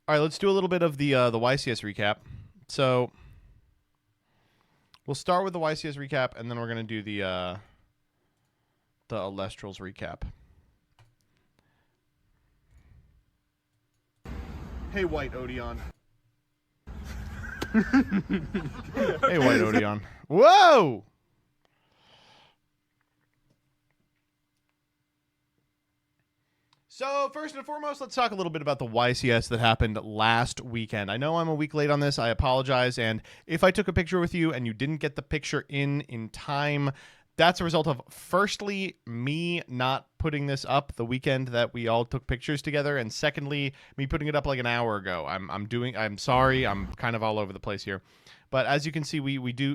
All right, let's do a little bit of the YCS recap. So we'll start with the YCS recap, and then we're gonna do the Alestrals recap. Hey, White Odeon. Hey, White Odeon. Whoa! So first and foremost, let's talk a little bit about the YCS that happened last weekend. I know I'm a week late on this. I apologize. And if I took a picture with you and you didn't get the picture in time, that's a result of, firstly, me not putting this up the weekend that we all took pictures together, and secondly, me putting it up like an hour ago. I'm sorry. I'm kind of all over the place here. But as you can see,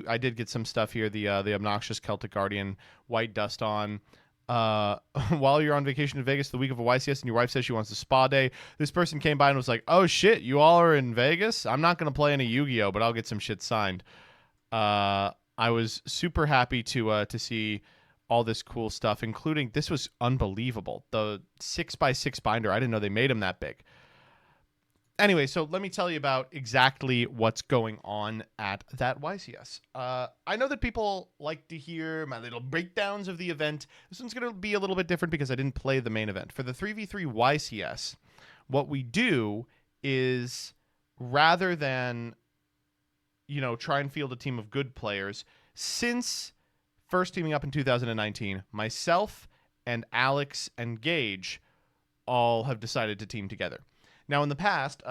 I did get some stuff here. The obnoxious Celtic Guardian white dust on. While you're on vacation in Vegas the week of a YCS and your wife says she wants a spa day, this person came by and was like, "Oh shit, you all are in Vegas? I'm not gonna play any Yu-Gi-Oh, but I'll get some shit signed." I was super happy to see all this cool stuff, including this was unbelievable. The 6x6 binder. I didn't know they made them that big. Anyway, so let me tell you about exactly what's going on at that YCS. I know that people like to hear my little breakdowns of the event. This one's going to be a little bit different because I didn't play the main event. For the 3v3 YCS, what we do is, rather than, try and field a team of good players, since first teaming up in 2019, myself and Alex and Gage all have decided to team together. Now, in the past,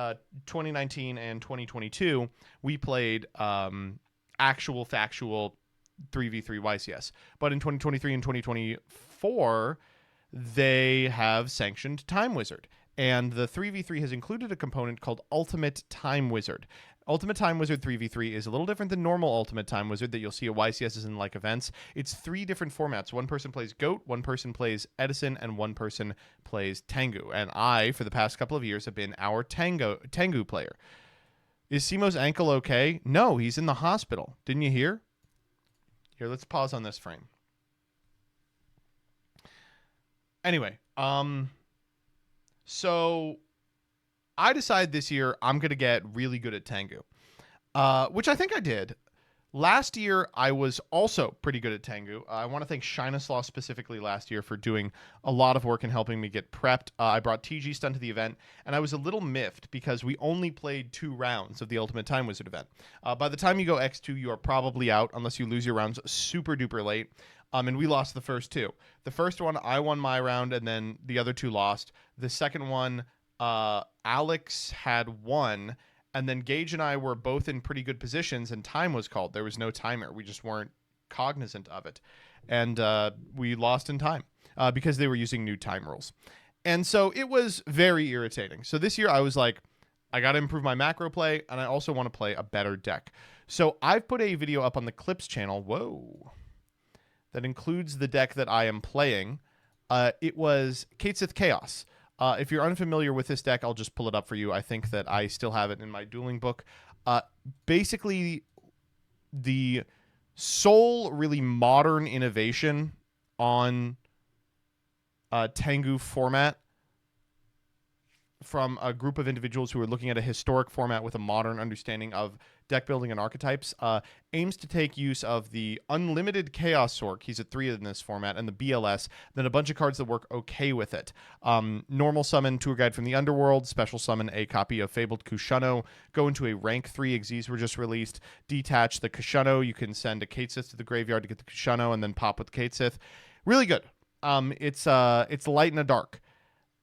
2019 and 2022, we played actual factual 3v3 YCS. But in 2023 and 2024, they have sanctioned Time Wizard. And the 3v3 has included a component called Ultimate Time Wizard. Ultimate Time Wizard 3v3 is a little different than normal Ultimate Time Wizard that you'll see at YCSs and like events. It's 3 different formats. One person plays Goat, one person plays Edison, and one person plays Tengu. And I, for the past couple of years, have been our Tengu player. Is Simo's ankle okay? No, he's in the hospital. Didn't you hear? Here, let's pause on this frame. Anyway, so I decided this year I'm going to get really good at Tengu, which I think I did. Last year, I was also pretty good at Tengu. I want to thank Shinaslaw specifically last year for doing a lot of work and helping me get prepped. I brought TG Stun to the event, and I was a little miffed because we only played 2 rounds of the Ultimate Time Wizard event. By the time you go X2, you are probably out unless you lose your rounds super duper late. And we lost the first 2. The first one, I won my round, and then the other 2 lost. The second one, Alex had won, and then Gage and I were both in pretty good positions, and time was called. There was no timer. We just weren't cognizant of it. And we lost in time because they were using new time rules. And so it was very irritating. So this year I was like, I got to improve my macro play, and I also want to play a better deck. So I've put a video up on the Clips channel, that includes the deck that I am playing. It was Katesith Chaos. If you're unfamiliar with this deck, I'll just pull it up for you. I think that I still have it in my dueling book. Basically, the sole really modern innovation on Tengu format from a group of individuals who are looking at a historic format with a modern understanding of deck building and archetypes, aims to take use of the unlimited Chaos Sork, he's a 3 in this format, and the BLS, then a bunch of cards that work okay with it. Normal summon Tour Guide from the Underworld, special summon a copy of Fabled Kushano, go into a rank 3, Xyz were just released, detach the Kushano, you can send a Katesith to the graveyard to get the Kushano, and then pop with Katesith. Really good. It's light and a dark.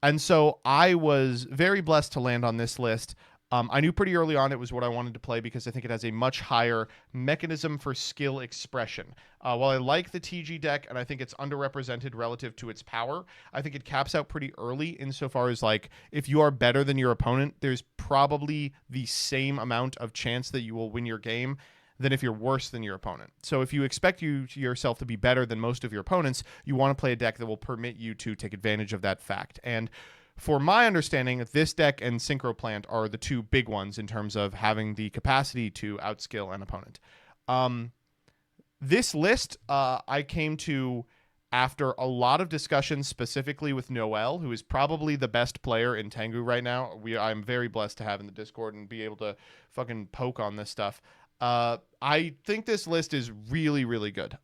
And so I was very blessed to land on this list. I knew pretty early on it was what I wanted to play because I think it has a much higher mechanism for skill expression. While I like the TG deck and I think it's underrepresented relative to its power, I think it caps out pretty early insofar as, like, if you are better than your opponent, there's probably the same amount of chance that you will win your game than if you're worse than your opponent. So if you expect yourself to be better than most of your opponents, you want to play a deck that will permit you to take advantage of that fact. And for my understanding, this deck and Synchro Plant are the 2 big ones in terms of having the capacity to outskill an opponent. This list I came to after a lot of discussions, specifically with Noel, who is probably the best player in Tengu right now. I'm very blessed to have in the Discord and be able to fucking poke on this stuff. I think this list is really, really good.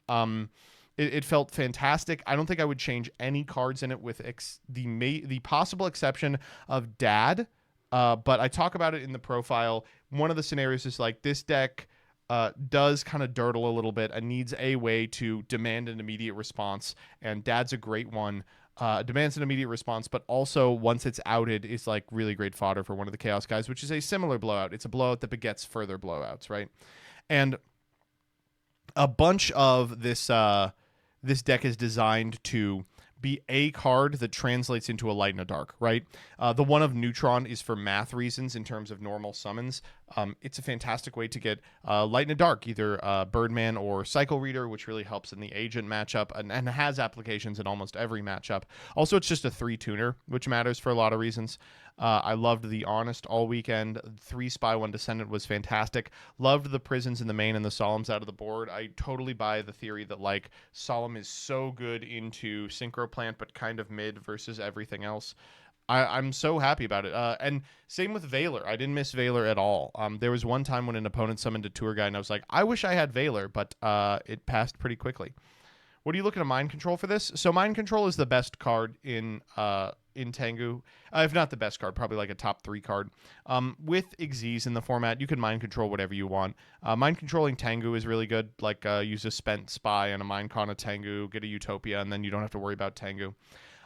It felt fantastic. I don't think I would change any cards in it with the possible exception of Dad. But I talk about it in the profile. One of the scenarios is like this deck does kind of dirtle a little bit and needs a way to demand an immediate response. And Dad's a great one. Demands an immediate response, but also once it's outed, is like really great fodder for one of the Chaos guys, which is a similar blowout. It's a blowout that begets further blowouts, right? And a bunch of this deck is designed to be a card that translates into a light and a dark, right? The one of Neutron is for math reasons in terms of normal summons. It's a fantastic way to get light and a dark, either Birdman or Cycle Reader, which really helps in the Agent matchup and has applications in almost every matchup. Also, it's just a 3-tuner, which matters for a lot of reasons. I loved the Honest all weekend. 3 Spy 1 Descendant was fantastic. Loved the Prisons in the main and the Solemns out of the board. I totally buy the theory that like Solemn is so good into Synchro Plant, but kind of mid versus everything else. I'm so happy about it. And same with Valor. I didn't miss Valor at all. There was one time when an opponent summoned a Tour Guide, and I was like, I wish I had Valor, but it passed pretty quickly. What are you looking at Mind Control for this? So Mind Control is the best card in Tengu. If not the best card, probably like a top 3 card. With Xyz in the format, you can Mind Control whatever you want. Mind Controlling Tengu is really good. Like use a Spent Spy and a Mind Con of Tengu, get a Utopia, and then you don't have to worry about Tengu.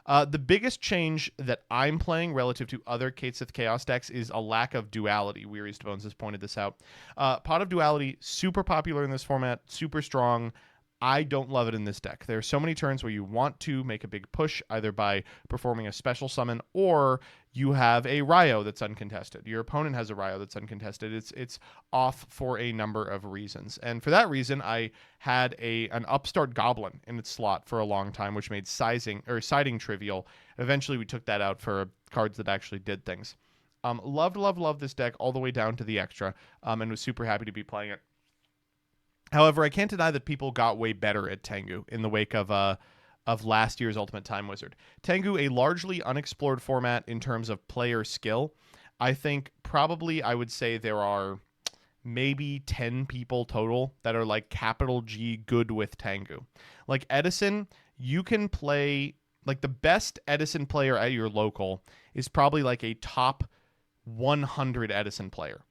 The biggest change that I'm playing relative to other Kate Sith Chaos decks is a lack of duality. Weariest Bones has pointed this out. Pot of Duality, super popular in this format, super strong. I don't love it in this deck. There are so many turns where you want to make a big push, either by performing a special summon or you have a Ryo that's uncontested. Your opponent has a Ryo that's uncontested. It's off for a number of reasons. And for that reason, I had an Upstart Goblin in its slot for a long time, which made siding trivial. Eventually, we took that out for cards that actually did things. Loved this deck all the way down to the extra, and was super happy to be playing it. However, I can't deny that people got way better at Tengu in the wake of last year's Ultimate Time Wizard. Tengu, a largely unexplored format in terms of player skill. I think probably I would say there are maybe 10 people total that are like capital G good with Tengu. Like Edison, you can play, like the best Edison player at your local is probably like a top 100 Edison player.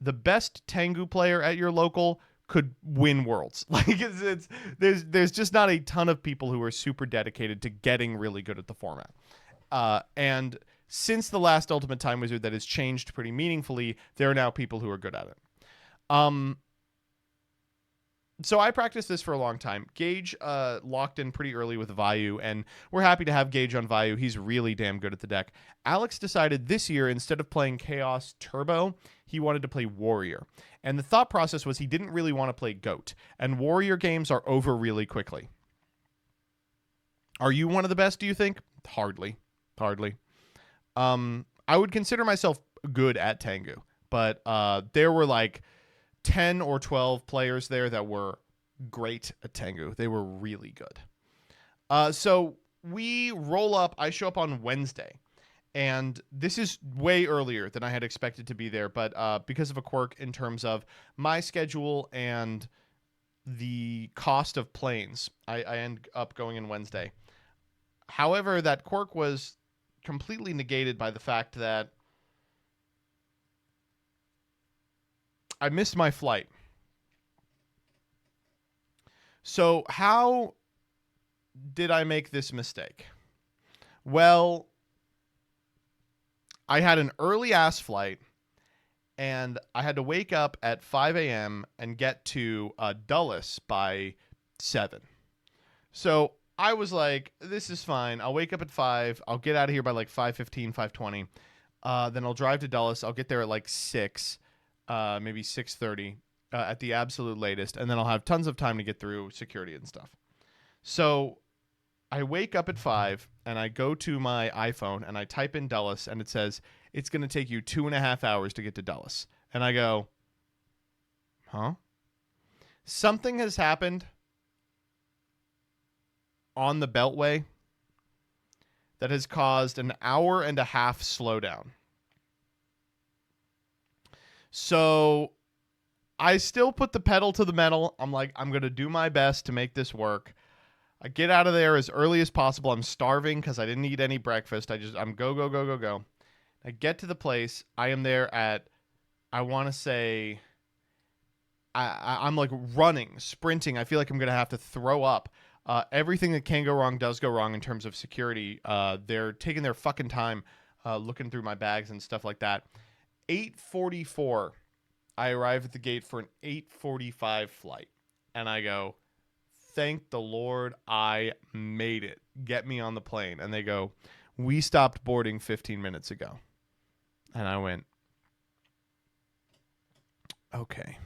The best Tengu player at your local could win worlds. Like there's just not a ton of people who are super dedicated to getting really good at the format. And since the last Ultimate Time Wizard that has changed pretty meaningfully, there are now people who are good at it. So I practiced this for a long time. Gage locked in pretty early with Vayu, and we're happy to have Gage on Vayu. He's really damn good at the deck. Alex decided this year, instead of playing Chaos Turbo, he wanted to play Warrior. And the thought process was he didn't really want to play Goat. And Warrior games are over really quickly. Are you one of the best, do you think? Hardly. I would consider myself good at Tengu. But there were like 10 or 12 players there that were great at Tengu. They were really good. So we roll up. I show up on Wednesday. And this is way earlier than I had expected to be there. But because of a quirk in terms of my schedule and the cost of planes, I end up going in Wednesday. However, that quirk was completely negated by the fact that I missed my flight. So how did I make this mistake? Well, I had an early ass flight, and I had to wake up at 5 a.m. and get to Dulles by 7. So I was like, this is fine. I'll wake up at 5. I'll get out of here by like 5:15, 5:20. Then I'll drive to Dulles. I'll get there at like 6, maybe 6:30 at the absolute latest. And then I'll have tons of time to get through security and stuff. So I wake up at 5 and I go to my iPhone and I type in Dulles and it says, it's going to take you 2.5 hours to get to Dulles. And I go, huh? Something has happened. on the Beltway that has caused an hour and a half slowdown. So I still put the pedal to the metal. I'm like, I'm going to do my best to make this work. I get out of there as early as possible. I'm starving because I didn't eat any breakfast. I'm go. I get to the place. I am there at, I want to say, I'm like running, sprinting. I feel like I'm going to have to throw up. Everything that can go wrong does go wrong in terms of security. They're taking their fucking time looking through my bags and stuff like that. 8:44, I arrive at the gate for an 8:45 flight. And I go, thank the Lord I made it. Get me on the plane. And they go, we stopped boarding 15 minutes ago. And I went, okay.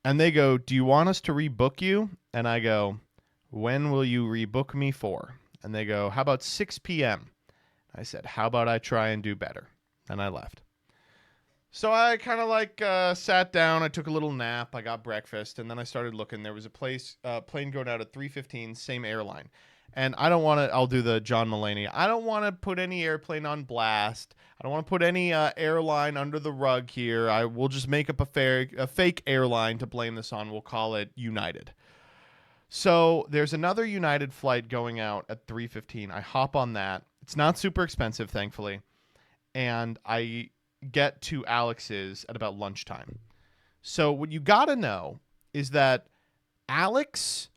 And they go, do you want us to rebook you? And I go, when will you rebook me for? And they go, how about 6 p.m.? I said, how about I try and do better? And I left. So I kind of like sat down. I took a little nap. I got breakfast. And then I started looking. There was a plane going out at 3:15, same airline. And I don't want to, I'll do the John Mulaney. I don't want to put any airplane on blast. I don't want to put any airline under the rug here. I will just make up a fake airline to blame this on. We'll call it United. So there's another United flight going out at 3:15. I hop on that. It's not super expensive, thankfully. And I get to Alex's at about lunchtime. So what you got to know is that Alex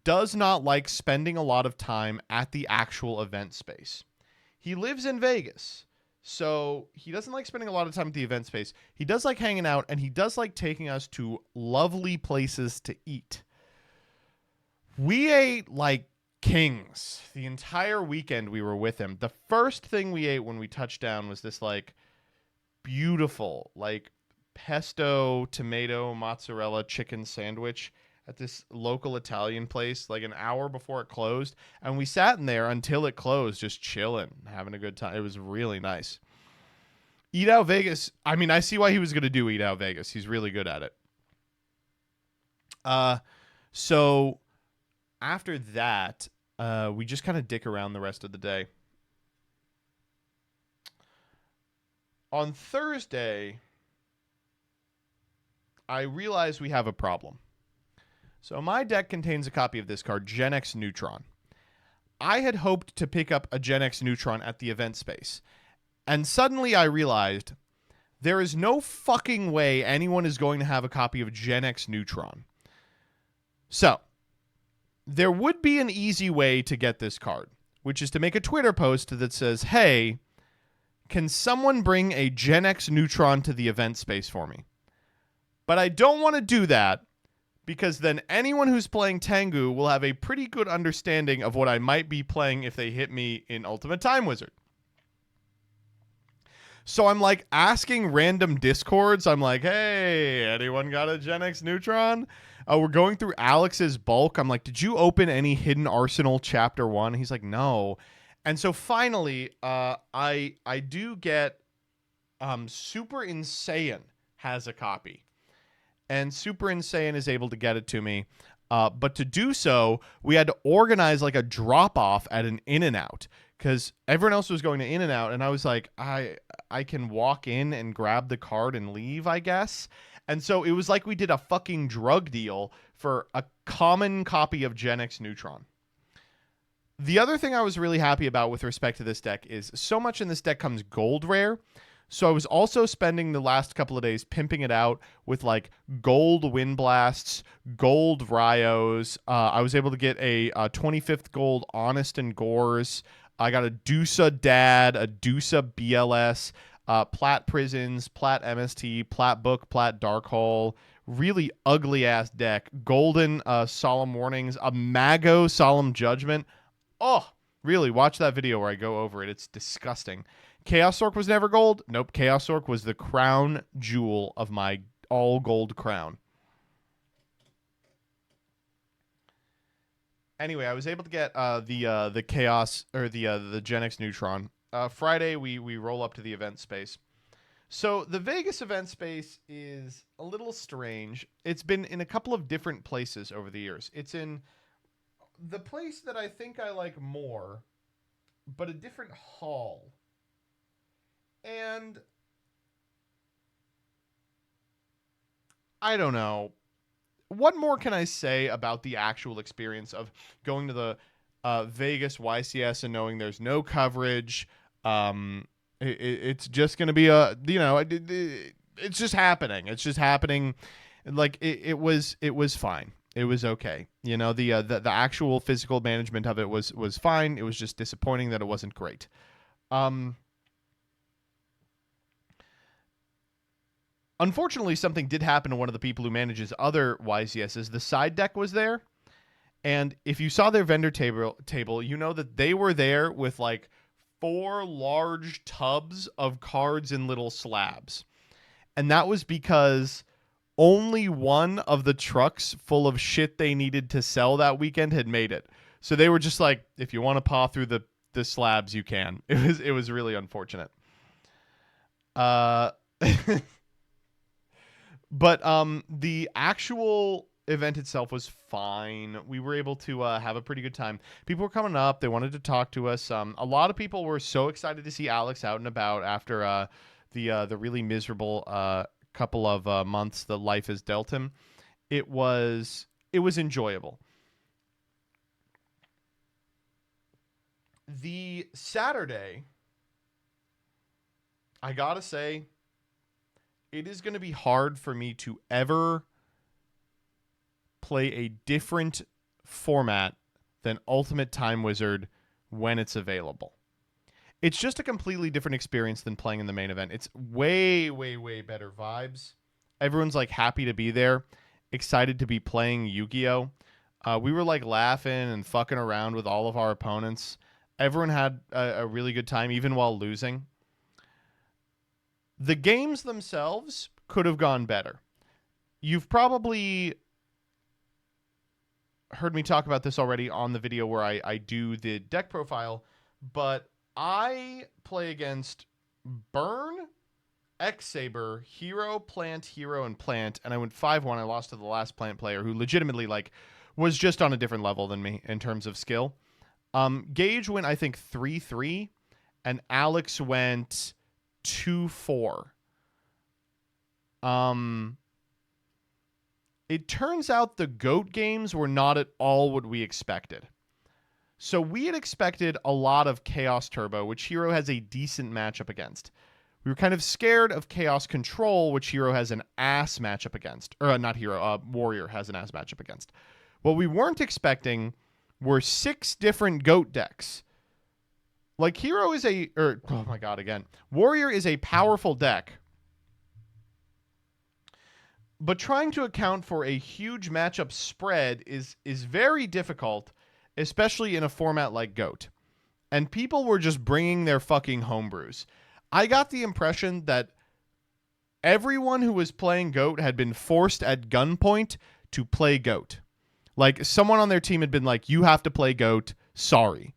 does not like spending a lot of time at the actual event space. He lives in Vegas, so he doesn't like spending a lot of time at the event space. He does like hanging out, and he does like taking us to lovely places to eat. We ate like kings the entire weekend we were with him. The first thing we ate when we touched down was this like beautiful like pesto, tomato, mozzarella chicken sandwich at this local Italian place like an hour before it closed. And we sat in there until it closed, just chilling, having a good time. It was really nice. Eat Out Vegas. I mean, I see why he was going to do Eat Out Vegas. He's really good at it. So after that, we just kind of dick around the rest of the day. On Thursday, I realized we have a problem. So my deck contains a copy of this card, Gen X Neutron. I had hoped to pick up a Gen X Neutron at the event space. And suddenly I realized there is no fucking way anyone is going to have a copy of Gen X Neutron. So there would be an easy way to get this card, which is to make a Twitter post that says, hey, can someone bring a Gen X Neutron to the event space for me? But I don't want to do that because then anyone who's playing Tengu will have a pretty good understanding of what I might be playing if they hit me in Ultimate Time Wizard. So I'm like asking random Discords. I'm like, hey, anyone got a Gen X Neutron? We're going through Alex's bulk. I'm like, did you open any Hidden Arsenal Chapter 1? He's like, no. And so finally, I do get Super Insane has a copy. And Super Insane is able to get it to me. But to do so, we had to organize like a drop-off at an In-N-Out. Because everyone else was going to In-N-Out. And I was like, I can walk in and grab the card and leave, I guess. And so it was like we did a fucking drug deal for a common copy of Gen X Neutron. The other thing I was really happy about with respect to this deck is so much in this deck comes gold rare. So I was also spending the last couple of days pimping it out with like gold Wind Blasts, gold Ryos. I was able to get a 25th gold Honest and Gores. I got a Dusa Dad, a Dusa BLS, Plat Prisons, Plat MST, Plat Book, Plat Dark Hole. Really ugly ass deck. Golden Solemn Warnings, a Mago Solemn Judgment. Oh, really? Watch that video where I go over it. It's disgusting. Chaos Orc was never gold. Nope. Chaos Orc was the crown jewel of my all gold crown. Anyway, I was able to get the Chaos or the Gen X Neutron. Friday we roll up to the event space. So the Vegas event space is a little strange. It's been in a couple of different places over the years. It's in the place that I think I like more, but a different hall. And I don't know. What more can I say about the actual experience of going to the Vegas YCS and knowing there's no coverage? It's just going to be it's just happening. It's just happening. Like it was fine. It was okay. The actual physical management of it was fine. It was just disappointing that it wasn't great. Unfortunately, something did happen to one of the people who manages other YCSs. The side deck was there, and if you saw their vendor table, you know that they were there with like 4 large tubs of cards in little slabs. And that was because only one of the trucks full of shit they needed to sell that weekend had made it. So they were just like, if you want to paw through the slabs, you can. It was really unfortunate. But the actual event itself was fine. We were able to have a pretty good time. People were coming up. They wanted to talk to us. A lot of people were so excited to see Alex out and about after the really miserable couple of months that life has dealt him. It was enjoyable. The Saturday, I gotta say, it is going to be hard for me to ever play a different format than Ultimate Time Wizard when it's available. It's just a completely different experience than playing in the main event. It's way, way, way better vibes. Everyone's like happy to be there, excited to be playing Yu-Gi-Oh! We were like laughing and fucking around with all of our opponents. Everyone had a really good time, even while losing. The games themselves could have gone better. You've probably heard me talk about this already on the video where I do the deck profile, but I play against Burn, X-Saber, Hero, Plant, and I went 5-1. I lost to the last Plant player who legitimately was just on a different level than me in terms of skill. Gage went, I think, 3-3, and Alex went 2-4. It turns out the GOAT games were not at all what we expected. So we had expected a lot of Chaos Turbo, which Hero has a decent matchup against. We were kind of scared of Chaos Control, which Hero has an ass matchup against. Or not Hero, Warrior has an ass matchup against. What we weren't expecting were 6 different GOAT decks. Like, Hero is Warrior is a powerful deck. But trying to account for a huge matchup spread is very difficult, especially in a format like GOAT. And people were just bringing their fucking homebrews. I got the impression that everyone who was playing GOAT had been forced at gunpoint to play GOAT. Like, someone on their team had been like, you have to play GOAT, sorry.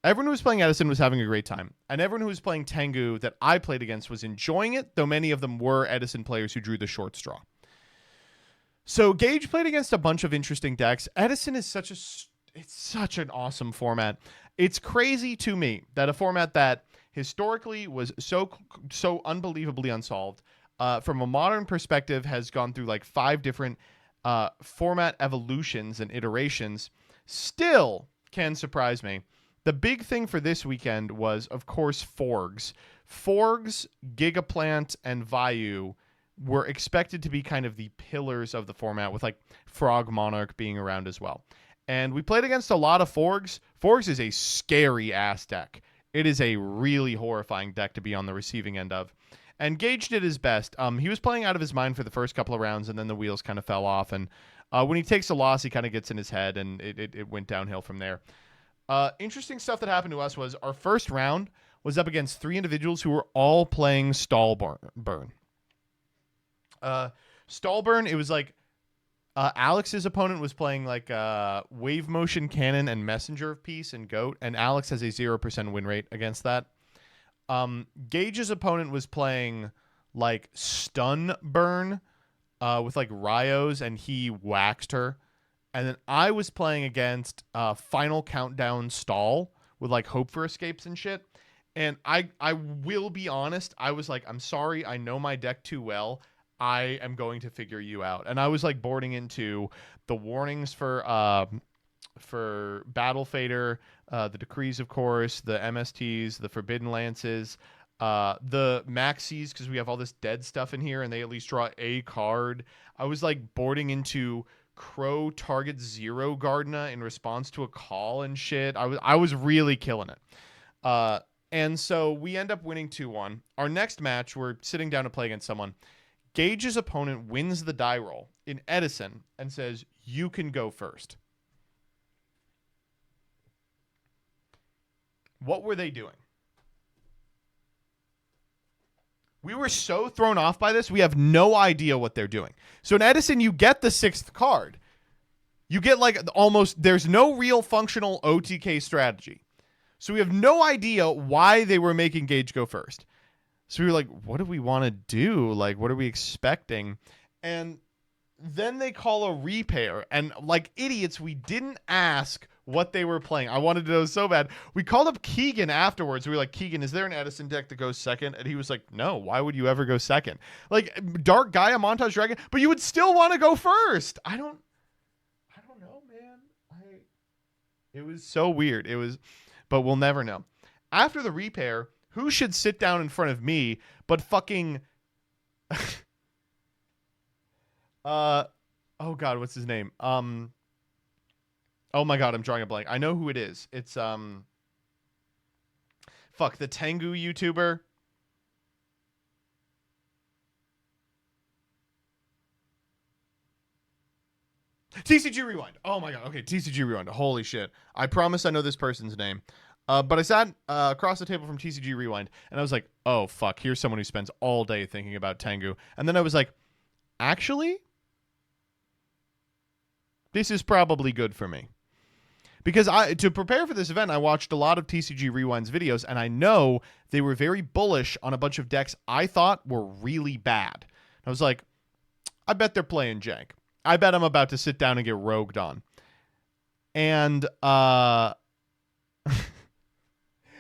Everyone who was playing Edison was having a great time. And everyone who was playing Tengu that I played against was enjoying it, though many of them were Edison players who drew the short straw. So Gage played against a bunch of interesting decks. Edison is such an awesome format. It's crazy to me that a format that historically was so unbelievably unsolved, from a modern perspective, has gone through like 5 different format evolutions and iterations, still can surprise me. The big thing for this weekend was, of course, Forgs. Forgs, Gigaplant, and Vayu were expected to be kind of the pillars of the format, with like Frog Monarch being around as well. And we played against a lot of Forgs. Forgs is a scary ass deck. It is a really horrifying deck to be on the receiving end of. And Gage did his best. He was playing out of his mind for the first couple of rounds, and then the wheels kind of fell off. And when he takes a loss, he kind of gets in his head, and it went downhill from there. Interesting stuff that happened to us was our first round was up against 3 individuals who were all playing Stallburn. Stallburn, it was like Alex's opponent was playing like Wave Motion Cannon and Messenger of Peace and Goat, and Alex has a 0% win rate against that. Gage's opponent was playing like Stun Burn with like Ryos, and he waxed her. And then I was playing against Final Countdown Stall with like Hope for Escapes and shit. And I will be honest, I was like, I'm sorry, I know my deck too well. I am going to figure you out. And I was like boarding into the warnings for Battle Fader, the Decrees, of course, the MSTs, the Forbidden Lances, the Maxis, because we have all this dead stuff in here and they at least draw a card. I was like boarding into Crow target 0 Gardena in response to a call and shit. I was really killing it. And so we end up winning 2-1. Our next match, we're sitting down to play against someone. Gage's opponent wins the die roll in Edison and says, you can go first. What were they doing? We were so thrown off by this, we have no idea what they're doing. So in Edison, you get the 6th card. You get like almost, there's no real functional OTK strategy. So we have no idea why they were making Gage go first. So we were like, what do we want to do? Like, what are we expecting? And then they call a repair. And like idiots, we didn't ask what they were playing. I wanted to know so bad. We called up Keegan afterwards. We were like, Keegan, is there an Edison deck that goes second? And he was like, no, why would you ever go second? Like, Dark Gaia, Montage Dragon, but you would still want to go first. I don't know, man. It was so weird. But we'll never know. After the repair, who should sit down in front of me but fucking oh god, what's his name? Oh my god, I'm drawing a blank. I know who it is. It's the Tengu YouTuber. TCG Rewind. Oh my god. Okay, TCG Rewind. Holy shit. I promise I know this person's name. But I sat across the table from TCG Rewind, and I was like, oh, fuck, here's someone who spends all day thinking about Tengu. And then I was like, actually, this is probably good for me. Because to prepare for this event, I watched a lot of TCG Rewind's videos, and I know they were very bullish on a bunch of decks I thought were really bad. I was like, I bet they're playing jank. I bet I'm about to sit down and get rogued on. And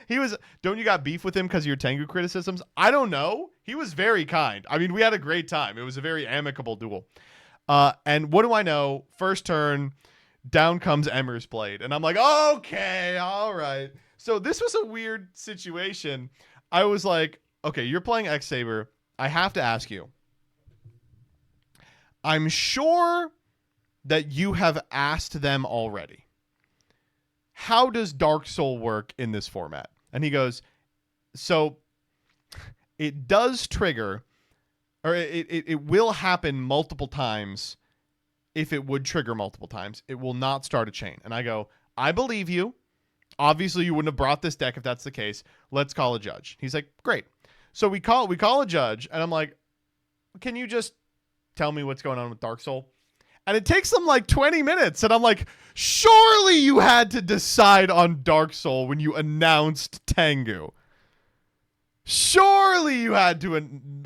he was, don't you got beef with him because of your Tengu criticisms? I don't know. He was very kind. I mean, we had a great time. It was a very amicable duel. And what do I know? First turn, down comes Emmer's Blade. And I'm like, okay, all right. So this was a weird situation. I was like, okay, you're playing X-Saber. I have to ask you. I'm sure that you have asked them already. How does Dark Soul work in this format? And he goes, so it does trigger, or it will happen multiple times. If it would trigger multiple times, it will not start a chain. And I go, I believe you. Obviously, you wouldn't have brought this deck if that's the case. Let's call a judge. He's like, great. So we call a judge, and I'm like, can you just tell me what's going on with Dark Soul? And it takes them like 20 minutes. And I'm like, surely you had to decide on Dark Soul when you announced Tengu. Surely you had to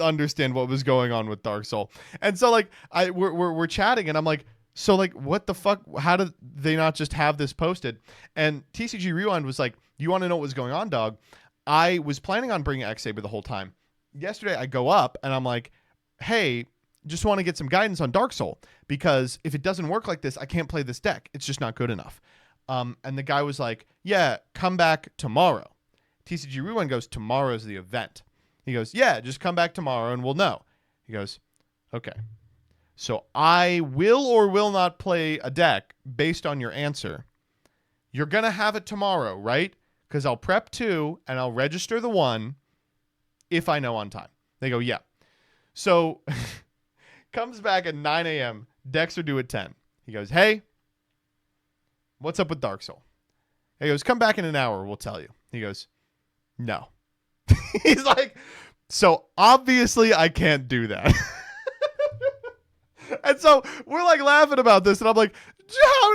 understand what was going on with Dark Soul. And so like we're chatting and I'm like, so like what the fuck? How did they not just have this posted? And TCG Rewind was like, you want to know what was going on, dog? I was planning on bringing X-Saber the whole time. Yesterday I go up and I'm like, hey, just want to get some guidance on Dark Soul, because if it doesn't work like this, I can't play this deck. It's just not good enough. And the guy was like, yeah, come back tomorrow. TCG Rewind goes, tomorrow's the event. He goes, yeah, just come back tomorrow and we'll know. He goes, okay. So I will or will not play a deck based on your answer. You're going to have it tomorrow, right? Because I'll prep 2 and I'll register the 1 if I know on time. They go, yeah. So comes back at 9 a.m. Decks are due at 10. He goes, hey, what's up with Dark Soul? He goes, come back in an hour. We'll tell you. He goes, no. He's like, so obviously I can't do that. And so we're like laughing about this. And I'm like,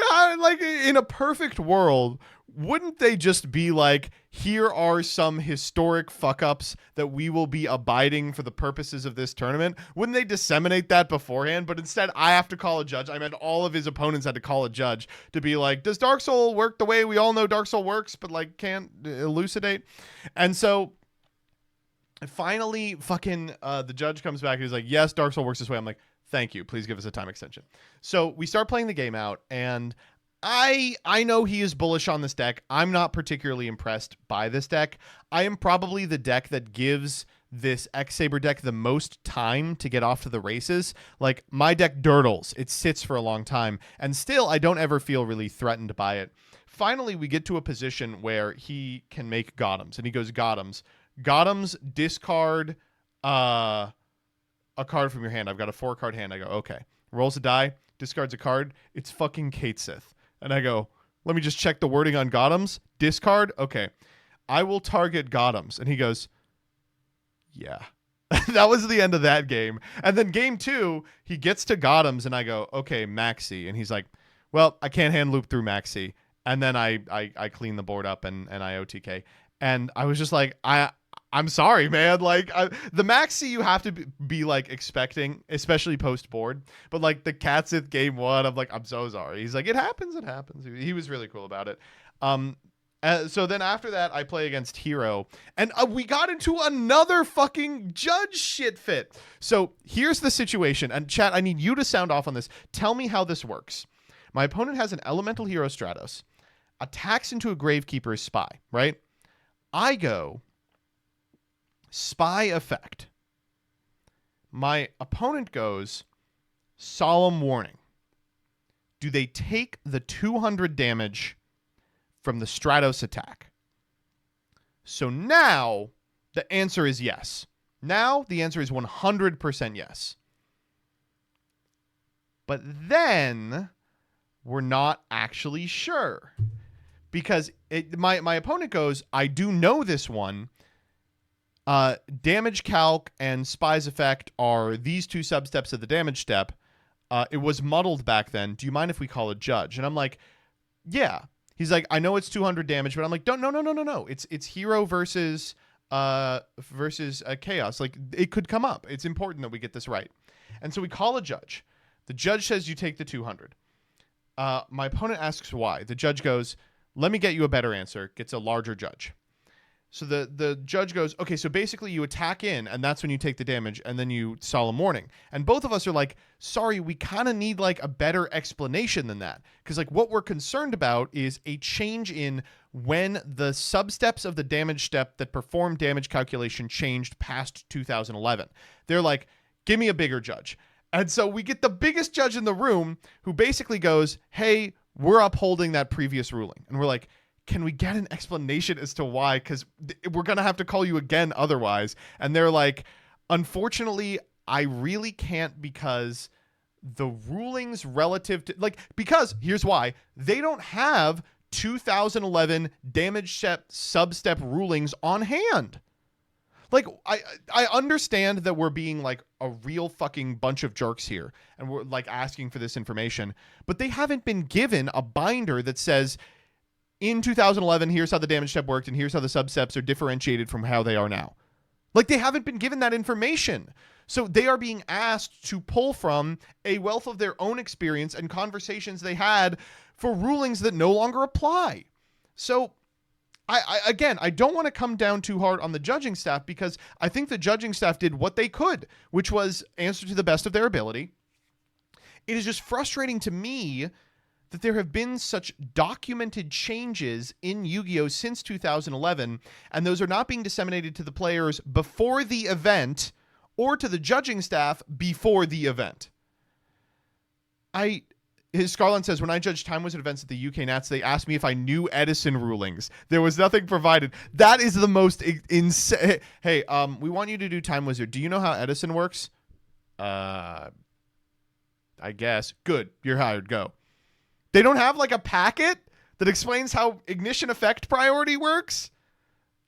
how, like in a perfect world, wouldn't they just be like, here are some historic fuck-ups that we will be abiding for the purposes of this tournament? Wouldn't they disseminate that beforehand? But instead, I have to call a judge. I meant all of his opponents had to call a judge to be like, does Dark Soul work the way we all know Dark Soul works, but like can't elucidate? And so finally, fucking the judge comes back and he's like, yes, Dark Soul works this way. I'm like, thank you. Please give us a time extension. So we start playing the game out, and I know he is bullish on this deck. I'm not particularly impressed by this deck. I am probably the deck that gives this X-Saber deck the most time to get off to the races. Like, my deck durdles. It sits for a long time, and still I don't ever feel really threatened by it. Finally, we get to a position where he can make Gotems, and he goes Gotems. Gotems, discard a card from your hand. I've got a 4-card hand. I go, okay. Rolls a die, discards a card. It's fucking Kate Sith. And I go, let me just check the wording on Gotems. Discard? Okay. I will target Gotems. And he goes, yeah. That was the end of that game. And then game 2, he gets to Gotems, and I go, okay, Maxi. And he's like, well, I can't hand loop through Maxi. And then I clean the board up and I OTK. And I was just like, I'm sorry, man. Like, the Maxi you have to be like expecting, especially post board. But like the Katsith game 1, I'm like, I'm so sorry. He's like, it happens. He was really cool about it. So then after that, I play against Hero, and we got into another fucking judge shit fit. So here's the situation, and chat, I need you to sound off on this. Tell me how this works. My opponent has an Elemental Hero Stratos, attacks into a Gravekeeper's Spy, right? I go Spy effect. My opponent goes Solemn Warning. Do they take the 200 damage from the Stratos attack? So now the answer is yes. Now the answer is 100% yes. But then we're not actually sure. Because my opponent goes, I do know this one. Damage calc and Spy's effect are these 2 substeps of the damage step. It was muddled back then. Do you mind if we call a judge? And I'm like, yeah. He's like, I know it's 200 damage, but I'm like, no. It's Hero versus Chaos. Like, it could come up. It's important that we get this right. And so we call a judge. The judge says you take the 200. My opponent asks why. The judge goes, let me get you a better answer. Gets a larger judge. So the judge goes, okay, so basically you attack in, and that's when you take the damage, and then you Solemn Warning. And both of us are like, sorry, we kind of need like a better explanation than that. Because like what we're concerned about is a change in when the substeps of the damage step that perform damage calculation changed past 2011. They're like, give me a bigger judge. And so we get the biggest judge in the room who basically goes, hey, we're upholding that previous ruling. And we're like, can we get an explanation as to why? Because we're going to have to call you again otherwise. And they're like, unfortunately, I really can't, because the rulings relative to, like, because here's why. They don't have 2011 damage step substep rulings on hand. Like, I understand that we're being like a real fucking bunch of jerks here, and we're like asking for this information, but they haven't been given a binder that says, in 2011, here's how the damage step worked, and here's how the substeps are differentiated from how they are now. Like, they haven't been given that information. So they are being asked to pull from a wealth of their own experience and conversations they had for rulings that no longer apply. So I don't want to come down too hard on the judging staff, because I think the judging staff did what they could, which was answer to the best of their ability. It is just frustrating to me that there have been such documented changes in Yu-Gi-Oh! Since 2011, and those are not being disseminated to the players before the event or to the judging staff before the event. Scarlett says, when I judged Time Wizard events at the UK Nats, they asked me if I knew Edison rulings. There was nothing provided. That is the most insane. Hey, we want you to do Time Wizard. Do you know how Edison works? I guess. Good. You're hired. Go. They don't have like a packet that explains how ignition effect priority works?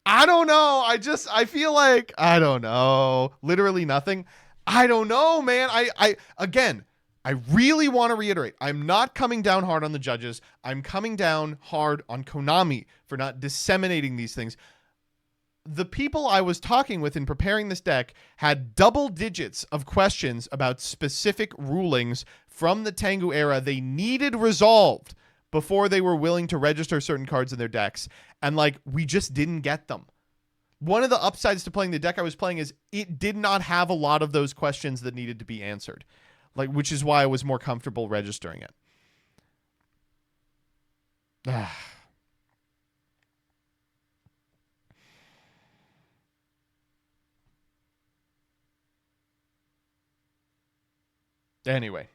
I don't know. I feel like, I don't know. Literally nothing. I don't know, man. Again, I really want to reiterate, I'm not coming down hard on the judges. I'm coming down hard on Konami for not disseminating these things. The people I was talking with in preparing this deck had double digits of questions about specific rulings from the Tengu era they needed resolved before they were willing to register certain cards in their decks. And like, we just didn't get them. One of the upsides to playing the deck I was playing is it did not have a lot of those questions that needed to be answered. Like, which is why I was more comfortable registering it. Anyway.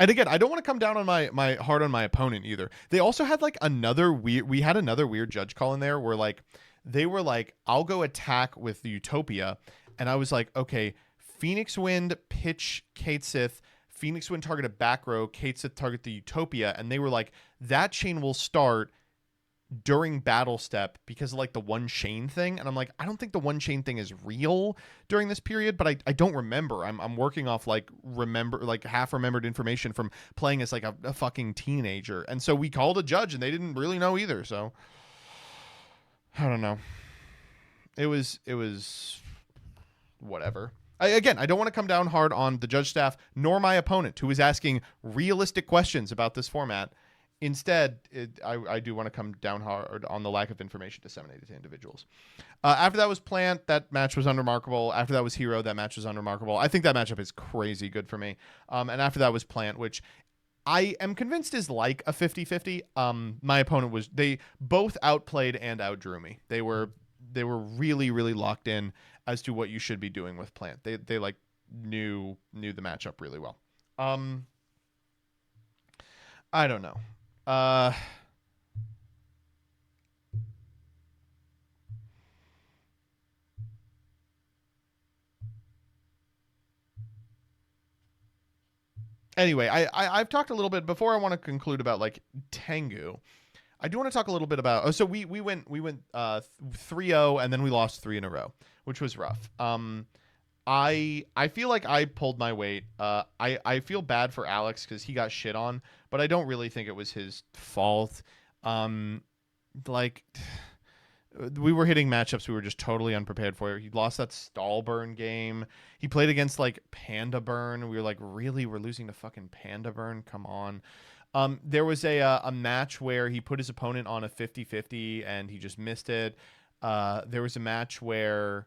And again, I don't want to come down on my hard on my opponent either. They also had like we had another weird judge call in there where like they were like, I'll go attack with the Utopia. And I was like, okay, Phoenix Wind, pitch Kate Sith, Phoenix Wind target a back row, Kate Sith target the Utopia. And they were like, that chain will start during battle step because of like the one chain thing. And I'm like, I don't think the one chain thing is real during this period, but I don't remember. I'm working off like half remembered information from playing as like a fucking teenager. And so we called a judge and they didn't really know either. So I don't know. It was whatever. I don't want to come down hard on the judge staff nor my opponent who was asking realistic questions about this format. Instead, I do want to come down hard on the lack of information disseminated to individuals. After that was Plant. That match was unremarkable. After that was Hero. That match was unremarkable. I think that matchup is crazy good for me. And after that was Plant, which I am convinced is like a 50-50. My opponent they both outplayed and outdrew me. They were really, really locked in as to what you should be doing with Plant. They like knew the matchup really well. I don't know. Anyway, I've talked a little bit before. I want to conclude about like Tengu. I do want to talk a little bit about. So we went 3-0 and then we lost 3 in a row, which was rough. I feel like I pulled my weight. I feel bad for Alex because he got shit on, but I don't really think it was his fault. Like we were hitting matchups we were just totally unprepared for. He lost that stall burn game. He played against like Panda Burn. We were like, really, we're losing to fucking Panda Burn? Come on. There was a match where he put his opponent on a 50-50 and he just missed it. There was a match where.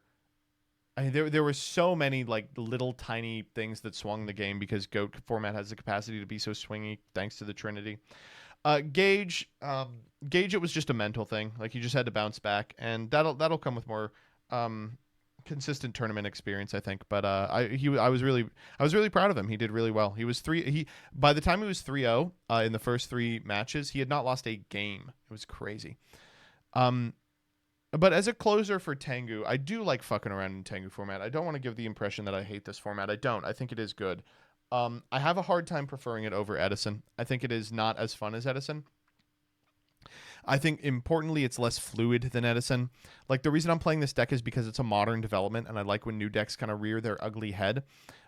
There were so many like little tiny things that swung the game because GOAT format has the capacity to be so swingy thanks to the Trinity. Gage, it was just a mental thing. Like he just had to bounce back, and that'll come with more consistent tournament experience, I think. But I was really proud of him. He did really well. By the time he was 3-0 in the first 3 matches, he had not lost a game. It was crazy. But as a closer for Tengu, I do like fucking around in Tengu format. I don't want to give the impression that I hate this format. I don't. I think it is good. I have a hard time preferring it over Edison. I think it is not as fun as Edison. I think, importantly, it's less fluid than Edison. Like, the reason I'm playing this deck is because it's a modern development, and I like when new decks kind of rear their ugly head.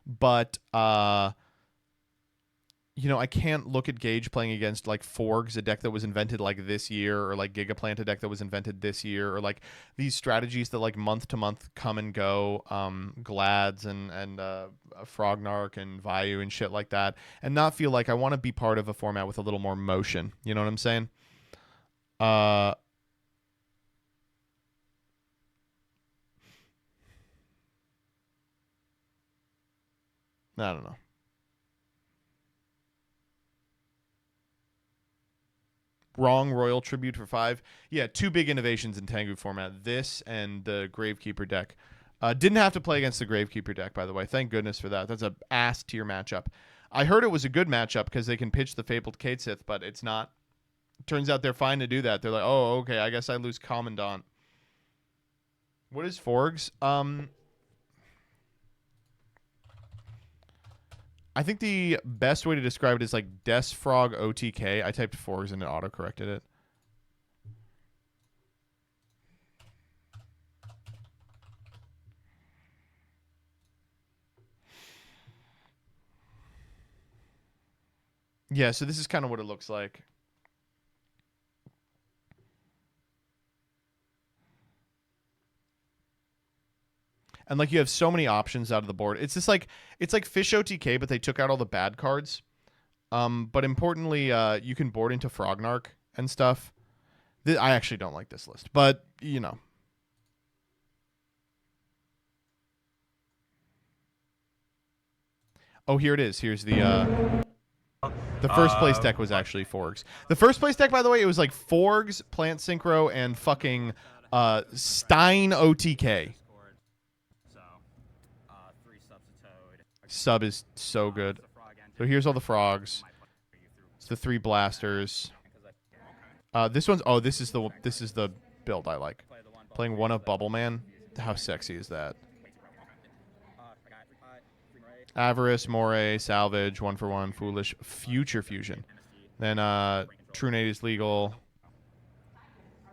But, I can't look at Gage playing against like Forgs, a deck that was invented like this year, or like Gigaplant, a deck that was invented this year, or like these strategies that like month to month come and go, Glads and Frognark and Vayu and shit like that, and not feel like I want to be part of a format with a little more motion. You know what I'm saying? I don't know. Wrong Royal Tribute for 5. Yeah, 2 big innovations in Tengu format. This and the Gravekeeper deck. Didn't have to play against the Gravekeeper deck, by the way. Thank goodness for that. That's a ass tier matchup. I heard it was a good matchup because they can pitch the Fabled Kate Sith, but it's not. Turns out they're fine to do that. They're like, oh, okay, I guess I lose Commandant. What is Forgs? I think the best way to describe it is like Desfrog OTK. I typed Forgs and it auto-corrected it. Yeah, so this is kind of what it looks like. And like you have so many options out of the board. It's just like it's like Fish OTK, but they took out all the bad cards. But importantly, you can board into Frognark and stuff. I actually don't like this list, but you know. Oh, here it is. Here's the first place deck was actually Forgs. The first place deck, by the way, it was like Forgs, Plant Synchro, and fucking Stein OTK. Sub is so good. So here's all the frogs. It's the 3 blasters. This one's this is the build I like. Playing 1 of Bubble Man. How sexy is that? Avarice, Moray, Salvage, 1-for-1, Foolish, Future Fusion. Then True Nate is legal.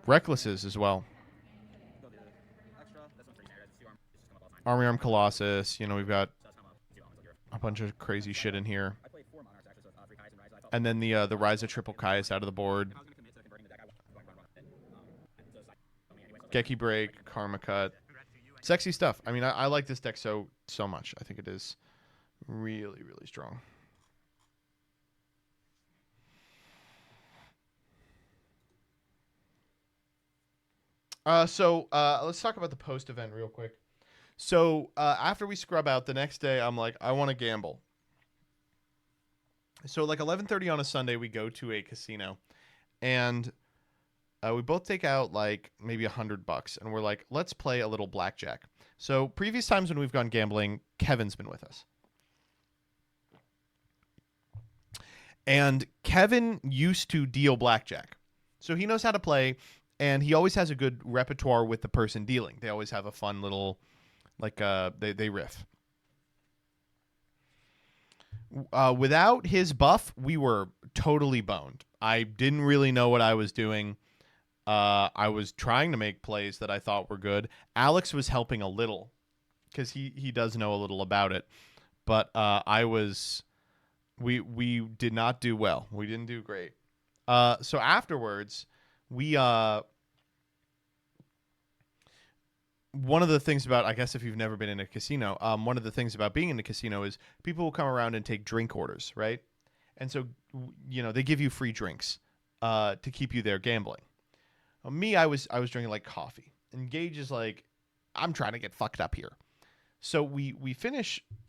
Recklesses as well. Army Arm Colossus. You know, we've got a bunch of crazy shit in here. And then the Ryza Triple Kaius out of the board. Geki Break, Karma Cut. Sexy stuff. I mean, I like this deck so much. I think it is really, really strong. So let's talk about the post-event real quick. So after we scrub out, the next day, I'm like, I want to gamble. So like 11:30 on a Sunday, we go to a casino, and we both take out like maybe $100, and we're like, let's play a little blackjack. So previous times when we've gone gambling, Kevin's been with us. And Kevin used to deal blackjack. So he knows how to play, and he always has a good repertoire with the person dealing. They always have a fun little, like, they riff. Without his buff, we were totally boned. I didn't really know what I was doing. I was trying to make plays that I thought were good. Alex was helping a little because he does know a little about it. But we did not do well. We didn't do great. So afterwards, one of the things about, I guess if you've never been in a casino, one of the things about being in a casino is people will come around and take drink orders, right? And so, you know, they give you free drinks to keep you there gambling. Me, I was drinking like coffee. And Gage is like, I'm trying to get fucked up here. So we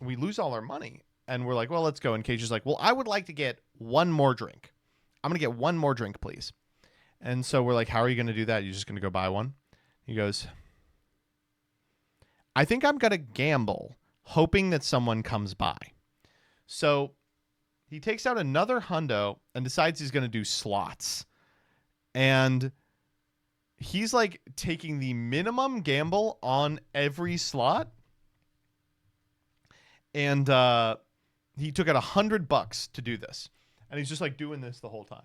lose all our money. And we're like, well, let's go. And Gage is like, well, I would like to get one more drink. I'm going to get one more drink, please. And so we're like, how are you going to do that? You're just going to go buy one? He goes, I think I'm going to gamble, hoping that someone comes by. So he takes out another hundo and decides he's going to do slots. And he's like taking the minimum gamble on every slot. And he took out $100 to do this. And he's just like doing this the whole time.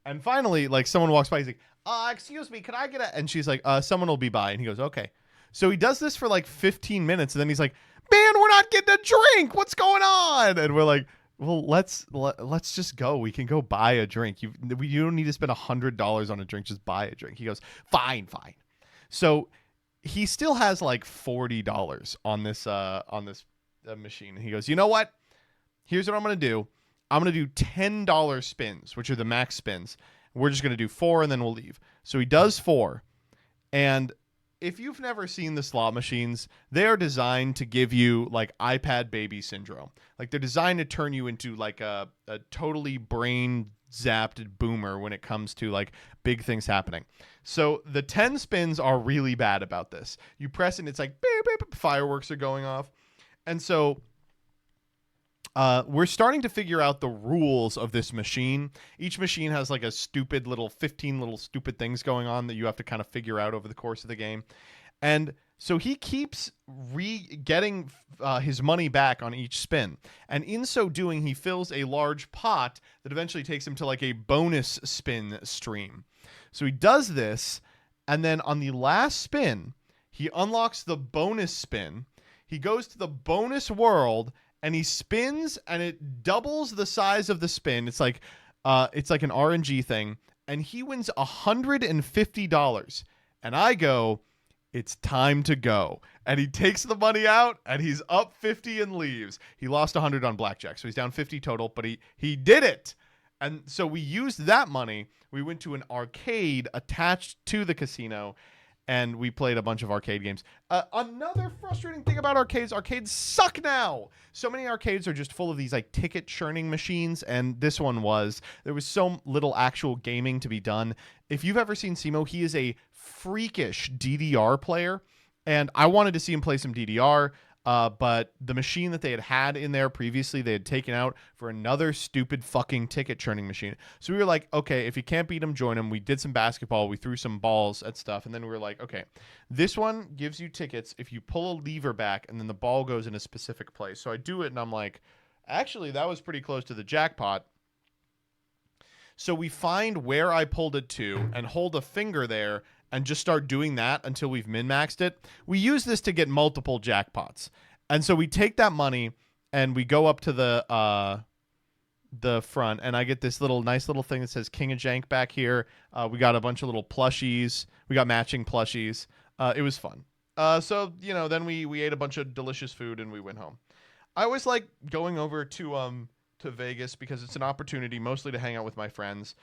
And finally, like, someone walks by. He's like, excuse me, can I get a... And she's like, someone will be by. And he goes, okay. So he does this for like 15 minutes. And then he's like, man, we're not getting a drink. What's going on? And we're like, well, let's just go. We can go buy a drink. You don't need to spend $100 on a drink. Just buy a drink. He goes, fine. So he still has like $40 on this machine. And he goes, you know what? Here's what I'm going to do. I'm going to do $10 spins, which are the max spins. We're just going to do 4 and then we'll leave. So he does 4. And if you've never seen the slot machines, they are designed to give you like iPad baby syndrome. Like they're designed to turn you into like a totally brain zapped boomer when it comes to like big things happening. So the 10 spins are really bad about this. You press it and it's like beep, beep, beep, fireworks are going off. And so we're starting to figure out the rules of this machine. Each machine has like a stupid little 15 little stupid things going on that you have to kind of figure out over the course of the game. And so he keeps getting his money back on each spin. And in so doing, he fills a large pot that eventually takes him to like a bonus spin stream. So he does this. And then on the last spin, he unlocks the bonus spin. He goes to the bonus world. and he spins, and it doubles the size of the spin. It's like an RNG thing, and he wins $150. And I go, it's time to go. And he takes the money out, and he's up 50 and leaves. He lost 100 on blackjack, so he's down 50 total, but he did it. And so we used that money. We went to an arcade attached to the casino, and we played a bunch of arcade games. Another frustrating thing about arcades suck now. So many arcades are just full of these like ticket churning machines, and this one was. There was so little actual gaming to be done. If you've ever seen Simo, he is a freakish DDR player, and I wanted to see him play some DDR. But the machine that they had in there previously, they had taken out for another stupid fucking ticket churning machine. So we were like, okay, if you can't beat him, join him. We did some basketball. We threw some balls at stuff. And then we were like, okay, this one gives you tickets if you pull a lever back and then the ball goes in a specific place. So I do it and I'm like, actually, that was pretty close to the jackpot. So we find where I pulled it to and hold a finger there and just start doing that until we've min-maxed it. We use this to get multiple jackpots. And so we take that money and we go up to the front, and I get this nice little thing that says King of Jank back here. We got a bunch of little plushies. We got matching plushies. It was fun. So, then we ate a bunch of delicious food and we went home. I always like going over to Vegas because it's an opportunity mostly to hang out with my friends,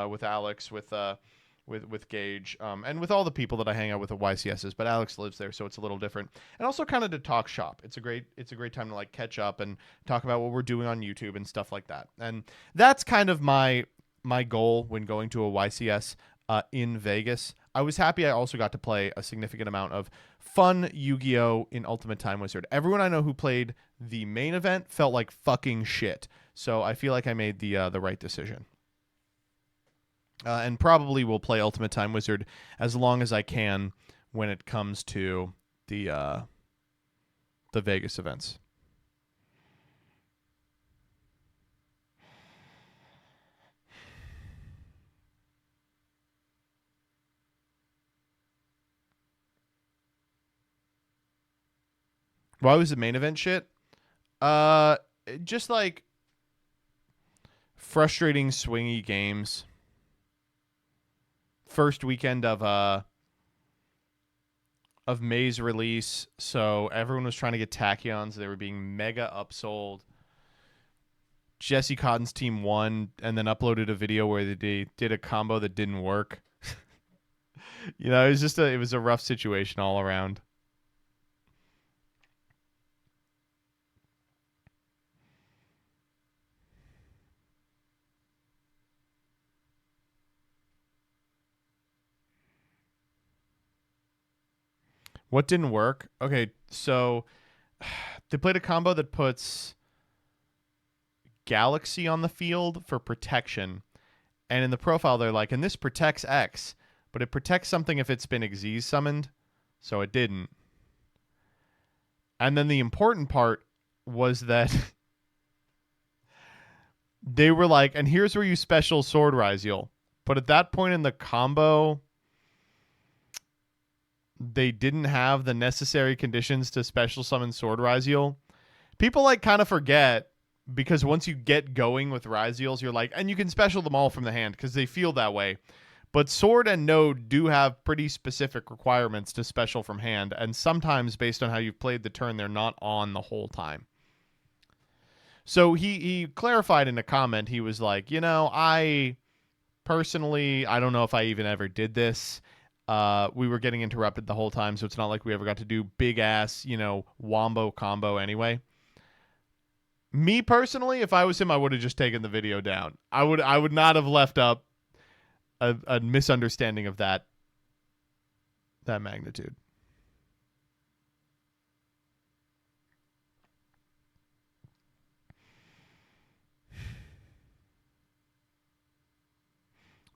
with Alex, with Gage, and with all the people that I hang out with at YCS's, but Alex lives there, so it's a little different. And also kind of to talk shop. It's a great time to like catch up and talk about what we're doing on YouTube and stuff like that. And that's kind of my goal when going to a YCS in Vegas. I was happy I also got to play a significant amount of fun Yu-Gi-Oh! In Ultimate Time Wizard. Everyone I know who played the main event felt like fucking shit. So I feel like I made the right decision. And probably will play Ultimate Time Wizard as long as I can when it comes to the Vegas events. Why was the main event shit? Just like frustrating swingy games. First weekend of May's release, so everyone was trying to get tachyons. They were being mega upsold. Jesse Cotton's team won and then uploaded a video where they did a combo that didn't work. It was a rough situation all around. What didn't work? Okay, so they played a combo that puts Galaxy on the field for protection. And in the profile, they're like, and this protects X, but it protects something if it's been Xyz summoned. So it didn't. And then the important part was that they were like, and here's where you special Sword Ryziel. But at that point in the combo, they didn't have the necessary conditions to special summon Sword Ryziel. People like kind of forget, because once you get going with Ryziels, you're like, and you can special them all from the hand because they feel that way. But Sword and Node do have pretty specific requirements to special from hand, and sometimes based on how you've played the turn, they're not on the whole time. So he clarified in a comment. He was like, I personally, I don't know if I even ever did this. We were getting interrupted the whole time, so it's not like we ever got to do big ass, wombo combo anyway. Me personally, if I was him, I would have just taken the video down. I would not have left up a misunderstanding of that magnitude.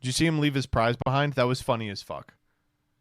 Did you see him leave his prize behind? That was funny as fuck.